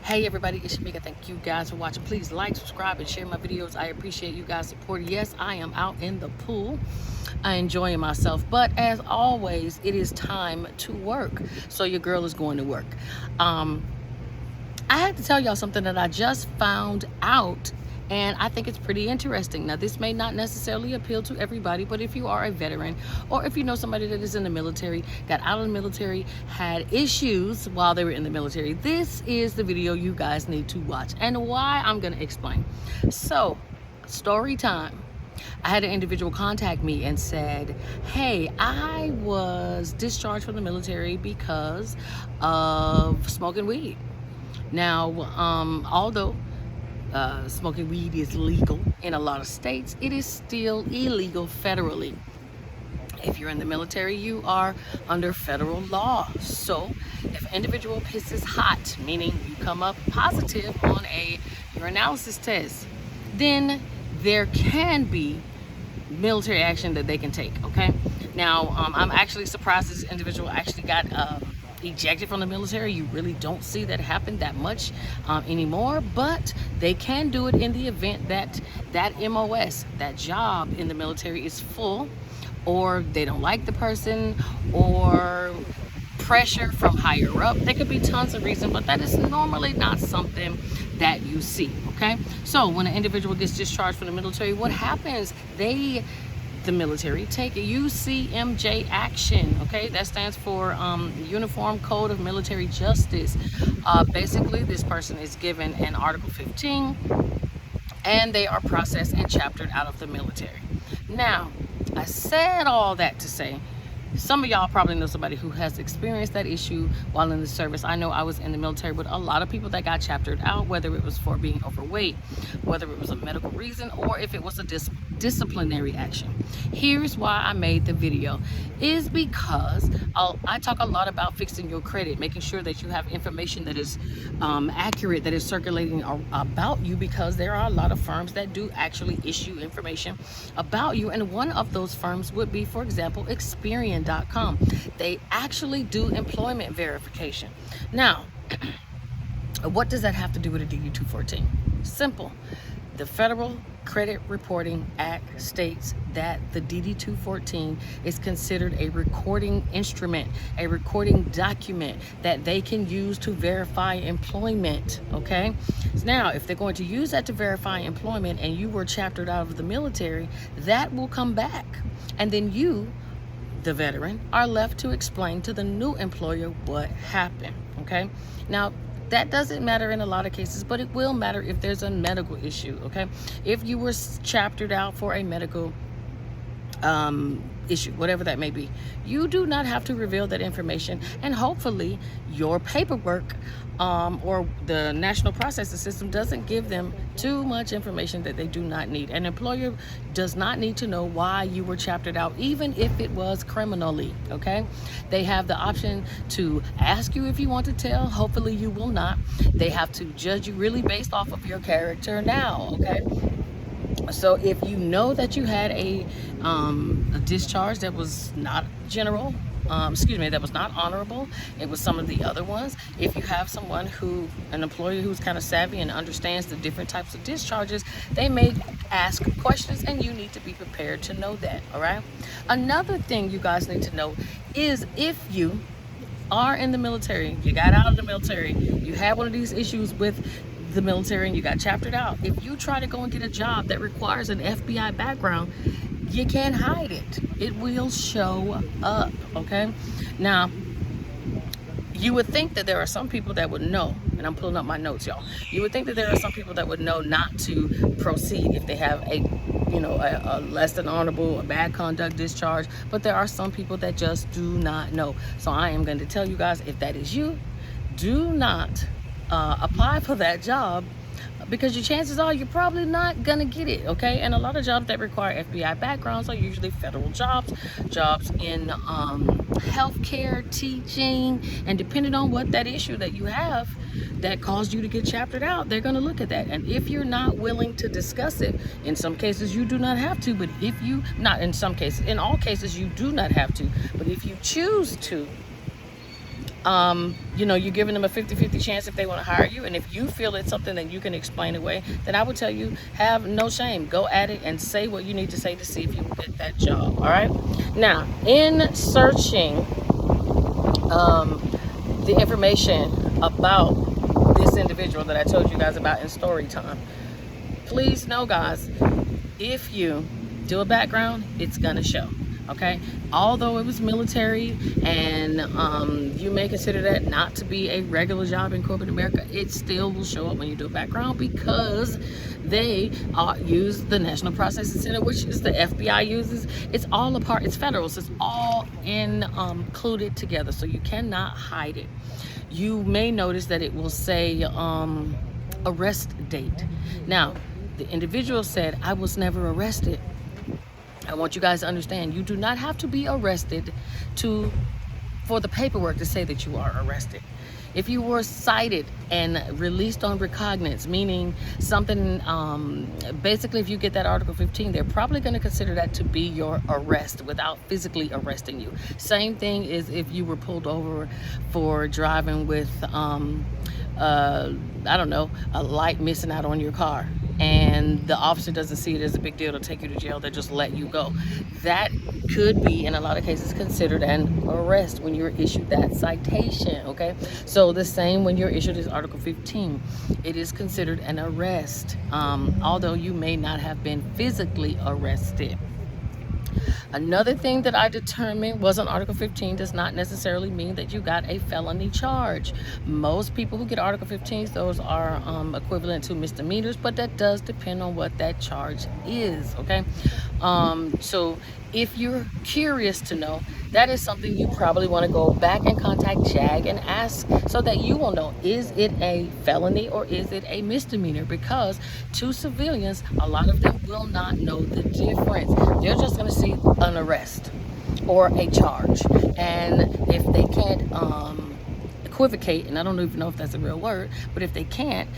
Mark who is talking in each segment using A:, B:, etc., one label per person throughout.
A: Hey everybody, it's Shamika. Thank you guys for watching. Please like, subscribe, and share my videos. I appreciate you guys' support. Yes, I am out in the pool. I'm enjoying myself. But as always, it is time to work. So your girl is going to work. I had to tell y'all something that I just found out, and I think it's pretty interesting. Now, this may not necessarily appeal to everybody, but if you are a veteran or if you know somebody that is in the military, got out of the military, had issues while they were in the military, this is the video you guys need to watch and why I'm going to explain. So, story time. I had an individual contact me and said, hey, I was discharged from the military because of smoking weed. Now, although smoking weed is legal in a lot of states, it is still illegal federally. If you're in the military, you are under federal law. So if an individual pisses hot, meaning you come up positive on a urinalysis test, then there can be military action that they can take, okay? Now, I'm actually surprised this individual actually got ejected from the military. You really don't see that happen that much anymore, but they can do it in the event that that MOS, that job in the military, is full, or they don't like the person, or pressure from higher up. There could be tons of reasons, but that is normally not something that you see, okay? So when an individual gets discharged from the military, what happens? The military take a UCMJ action, okay? That stands for Uniform Code of Military Justice. Basically, this person is given an Article 15 and they are processed and chaptered out of the military. Now, I said all that to say, some of y'all probably know somebody who has experienced that issue while in the service. I know I was in the military, but a lot of people that got chaptered out, whether it was for being overweight, whether it was a medical reason, or if it was a disciplinary action. Here's why I made the video, is because I talk a lot about fixing your credit, making sure that you have information that is accurate, that is circulating about you, because there are a lot of firms that do actually issue information about you, and one of those firms would be, for example, Experian.com. They actually do employment verification. Now, what does that have to do with a DD-214? Simple. The Federal Credit Reporting Act states that the DD-214 is considered a recording instrument, a recording document that they can use to verify employment, okay? Now, if they're going to use that to verify employment and you were chaptered out of the military, that will come back. And then you, the veteran, are left to explain to the new employer what happened, okay? Now, that doesn't matter in a lot of cases, but it will matter if there's a medical issue, okay? If you were chaptered out for a medical issue, whatever that may be, you do not have to reveal that information, and hopefully your paperwork or the national processing system doesn't give them too much information that they do not need. An employer does not need to know why you were chaptered out, even if it was criminally, okay? They have the option to ask you if you want to tell. Hopefully you will not. They have to judge you really based off of your character now, okay? So if you know that you had a discharge that was not general, that was not honorable, it was some of the other ones. If you have someone an employer who's kind of savvy and understands the different types of discharges, they may ask questions, and you need to be prepared to know that, all right? Another thing you guys need to know is, if you are in the military, you got out of the military, you had one of these issues with the military and you got chaptered out, if you try to go and get a job that requires an FBI background, you can't hide it. It will show up, okay? Now, you would think that there are some people that would know, and I'm pulling up my notes, y'all. You would think that there are some people that would know not to proceed if they have a less than honorable, a bad conduct discharge, but there are some people that just do not know. So I am going to tell you guys, if that is you, do not apply for that job, because your chances are you're probably not gonna get it, okay? And a lot of jobs that require FBI backgrounds are usually federal jobs in healthcare, teaching, and depending on what that issue that you have that caused you to get chaptered out, they're gonna look at that. And if you're not willing to discuss it, in some cases you do not have to, but if you, not in some cases, in all cases you do not have to, but if you choose to, you know, you're giving them a 50-50 chance if they want to hire you. And if you feel it's something that you can explain away, then I would tell you, have no shame. Go at it and say what you need to say to see if you can get that job. All right. Now, in searching the information about this individual that I told you guys about in story time, please know, guys, if you do a background, it's gonna show. Okay, although it was military and you may consider that not to be a regular job in corporate America, it still will show up when you do a background, because they use the National Processing Center, which is the FBI uses. It's all a part, it's federal, so it's all included together, so you cannot hide it. You may notice that it will say arrest date. Now, the individual said, I was never arrested. I want you guys to understand, you do not have to be arrested for the paperwork to say that you are arrested. If you were cited and released on recognizance, meaning something, basically if you get that Article 15, they're probably going to consider that to be your arrest without physically arresting you. Same thing is if you were pulled over for driving with, I don't know, a light missing out on your car, and the officer doesn't see it as a big deal to take you to jail, they just let you go. That could be, in a lot of cases, considered an arrest when you're issued that citation, okay? So the same when you're issued this Article 15, it is considered an arrest, although you may not have been physically arrested. Another thing that I determined was on Article 15 does not necessarily mean that you got a felony charge. Most people who get Article 15s, those are equivalent to misdemeanors, but that does depend on what that charge is, okay? So if you're curious to know, that is something you probably want to go back and contact JAG and ask, so that you will know, is it a felony or is it a misdemeanor? Because to civilians, a lot of them will not know the difference. They're just going to see an arrest or a charge, and if they can't equivocate, and I don't even know if that's a real word, but if they can't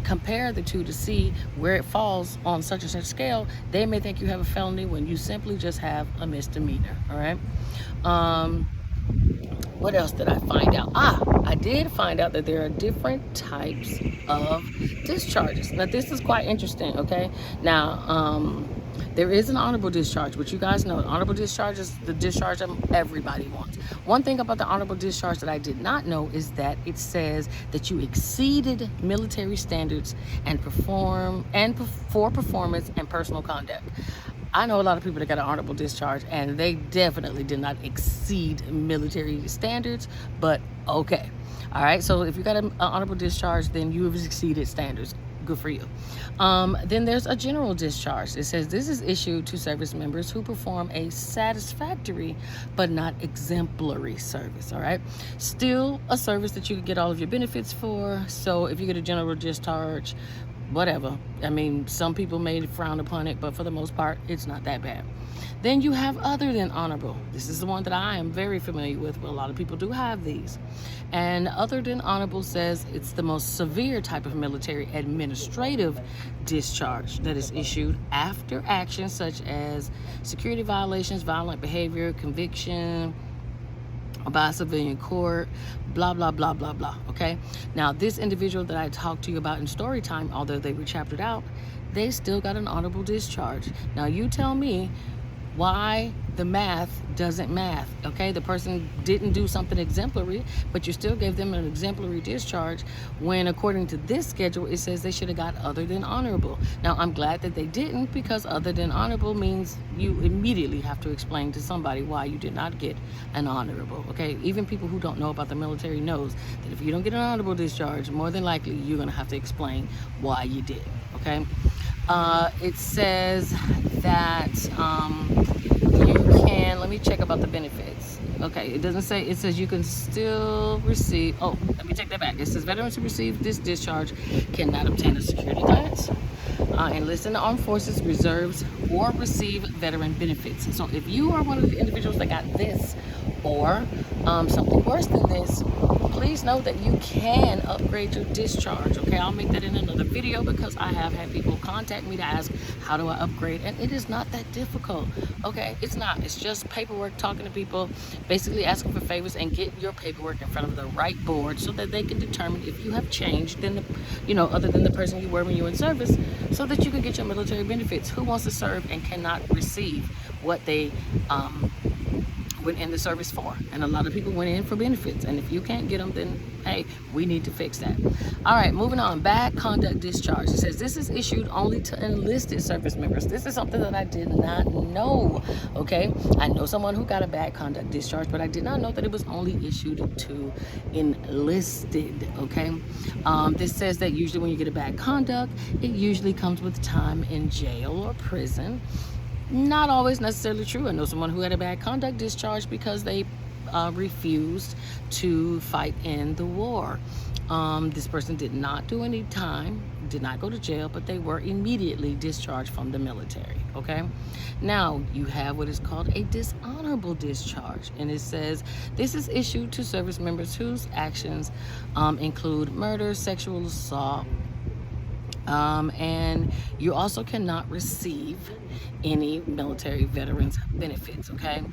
A: compare the two to see where it falls on such and such scale, they may think you have a felony when you simply just have a misdemeanor. All right. What else did I find out? I did find out that there are different types of discharges. Now, this is quite interesting, okay? Now, there is an honorable discharge, which you guys know. Honorable discharge is the discharge that everybody wants. One thing about the honorable discharge that I did not know is that it says that you exceeded military standards and for performance and personal conduct. I know a lot of people that got an honorable discharge, and they definitely did not exceed military standards, but okay. All right, so if you got an honorable discharge, then you have exceeded standards. Good for you. Then there's a general discharge. It says this is issued to service members who perform a satisfactory but not exemplary service. All right, still a service that you can get all of your benefits for. So if you get a general discharge, whatever. I mean, some people may frown upon it, but for the most part, it's not that bad. Then you have other than honorable. This is the one that I am very familiar with. Well, a lot of people do have these. And other than honorable says it's the most severe type of military administrative discharge that is issued after actions such as security violations, violent behavior, conviction by a civilian court, blah, blah, blah, blah, blah, okay? Now, this individual that I talked to you about in story time, although they were chaptered out, they still got an honorable discharge. Now, you tell me why the math doesn't math, okay? The person didn't do something exemplary, but you still gave them an exemplary discharge when, according to this schedule, it says they should have got other than honorable. Now, I'm glad that they didn't, because other than honorable means you immediately have to explain to somebody why you did not get an honorable, okay? Even people who don't know about the military knows that if you don't get an honorable discharge, more than likely you're gonna have to explain why you did, okay? It says that you can, let me check about the benefits. Okay, it doesn't say, it says you can still receive, oh, let me take that back. It says veterans who receive this discharge cannot obtain a security clearance, enlist in the armed forces, reserves, or receive veteran benefits. So if you are one of the individuals that got this, or something worse than this, please know that you can upgrade your discharge, okay? I'll make that in another video, because I have had people contact me to ask, how do I upgrade? And it is not that difficult, okay? It's not. It's just paperwork, talking to people, basically asking for favors and get your paperwork in front of the right board so that they can determine if you have changed than other than the person you were when you were in service, so that you can get your military benefits. Who wants to serve and cannot receive what they went in the service for? And a lot of people went in for benefits, and if you can't get them, then hey, we need to fix that. All right, moving on. Bad conduct discharge. It says this is issued only to enlisted service members. This is something that I did not know. Okay, I know someone who got a bad conduct discharge, but I did not know that it was only issued to enlisted. Okay, this says that usually when you get a bad conduct, it usually comes with time in jail or prison. Not always necessarily true. I know someone who had a bad conduct discharge because they refused to fight in the war. This person did not do any time, did not go to jail, but they were immediately discharged from the military. Okay, now you have what is called a dishonorable discharge, and it says this is issued to service members whose actions include murder, sexual assault, and you also cannot receive any military veterans benefits. Okay,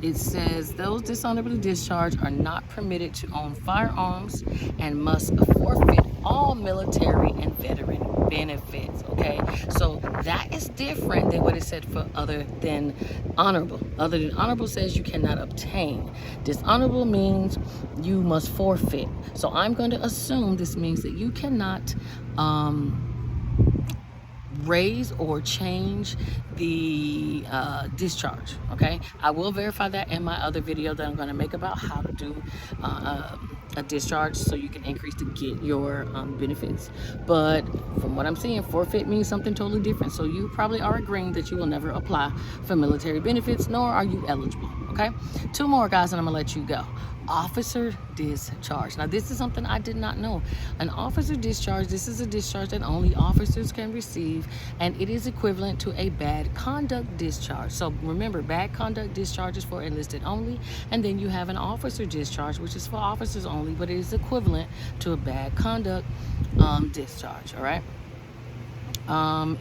A: it says those dishonorably discharged are not permitted to own firearms and must forfeit all military and veteran benefits. Okay, so that is different than what it said for other than honorable. Other than honorable says you cannot obtain. Dishonorable means you must forfeit. So I'm going to assume this means that you cannot raise or change the discharge. Okay, I will verify that in my other video that I'm going to make about how to do a discharge so you can increase to get your benefits. But from what I'm seeing, forfeit means something totally different. So you probably are agreeing that you will never apply for military benefits, nor are you eligible. Okay, 2 more, guys, and I'm gonna let you go. Officer discharge. Now this is something I did not know. An officer discharge, this is a discharge that only officers can receive, and it is equivalent to a bad conduct discharge. So remember, bad conduct discharge is for enlisted only, and then you have an officer discharge, which is for officers only, but it is equivalent to a bad conduct discharge. All right,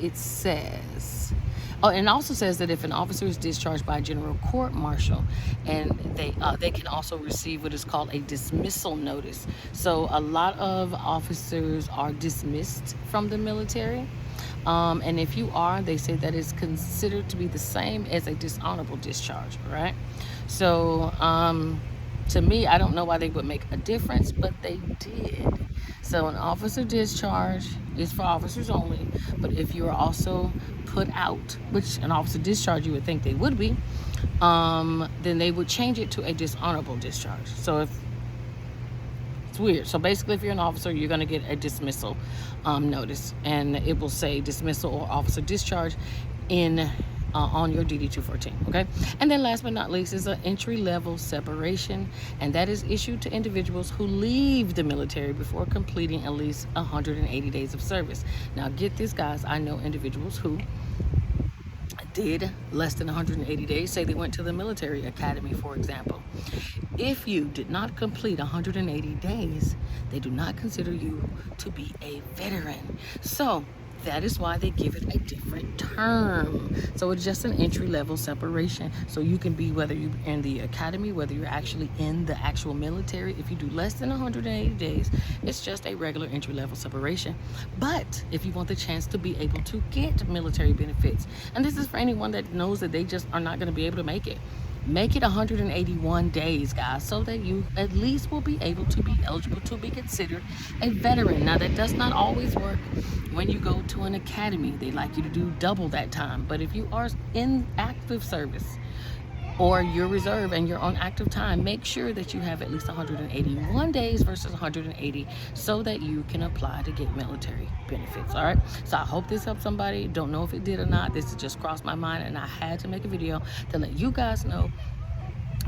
A: it says, oh, and it also says that if an officer is discharged by a general court martial, and they can also receive what is called a dismissal notice. So a lot of officers are dismissed from the military, and if you are, they say that is considered to be the same as a dishonorable discharge. Right? So to me, I don't know why they would make a difference, but they did. So an officer discharge is for officers only, but if you are also put out, which an officer discharge you would think they would be, then they would change it to a dishonorable discharge. So if it's weird. So basically, if you're an officer, you're going to get a dismissal notice, and it will say dismissal or officer discharge in on your DD-214. Okay, and then last but not least is an entry-level separation, and that is issued to individuals who leave the military before completing at least 180 days of service. Now get this, guys, I know individuals who did less than 180 days. Say they went to the military academy, for example. If you did not complete 180 days, they do not consider you to be a veteran. So that is why they give it a different term. So it's just an entry-level separation. So you can be, whether you're in the academy, whether you're actually in the actual military, if you do less than 180 days, it's just a regular entry-level separation. But if you want the chance to be able to get military benefits, and this is for anyone that knows that they just are not going to be able to make it 181 days, guys, so that you at least will be able to be eligible to be considered a veteran. Now that does not always work. When you go to an academy, they like you to do double that time. But if you are in active service, or you're reserve and you're on active time, make sure that you have at least 181 days versus 180 so that you can apply to get military benefits. All right, so I hope this helped somebody. Don't know if it did or not. This just crossed my mind, and I had to make a video to let you guys know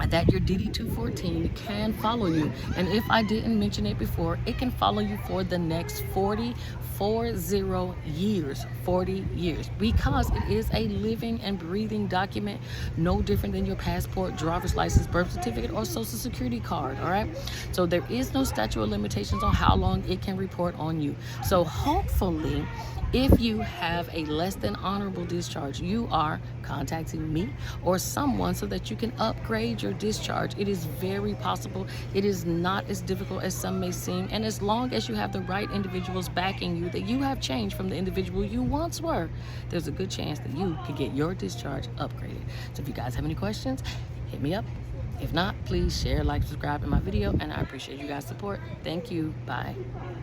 A: that your DD-214 can follow you. And if I didn't mention it before, it can follow you for the next 40 years, because it is a living and breathing document, no different than your passport, driver's license, birth certificate, or social security card. All right, so there is no statute of limitations on how long it can report on you. So hopefully, if you have a less than honorable discharge, you are contacting me or someone so that you can upgrade your discharge. It is very possible. It is not as difficult as some may seem. And as long as you have the right individuals backing you, that you have changed from the individual you once were, there's a good chance that you can get your discharge upgraded. So if you guys have any questions, hit me up. If not, please share, like, subscribe in my video, and I appreciate you guys' support. Thank you. Bye.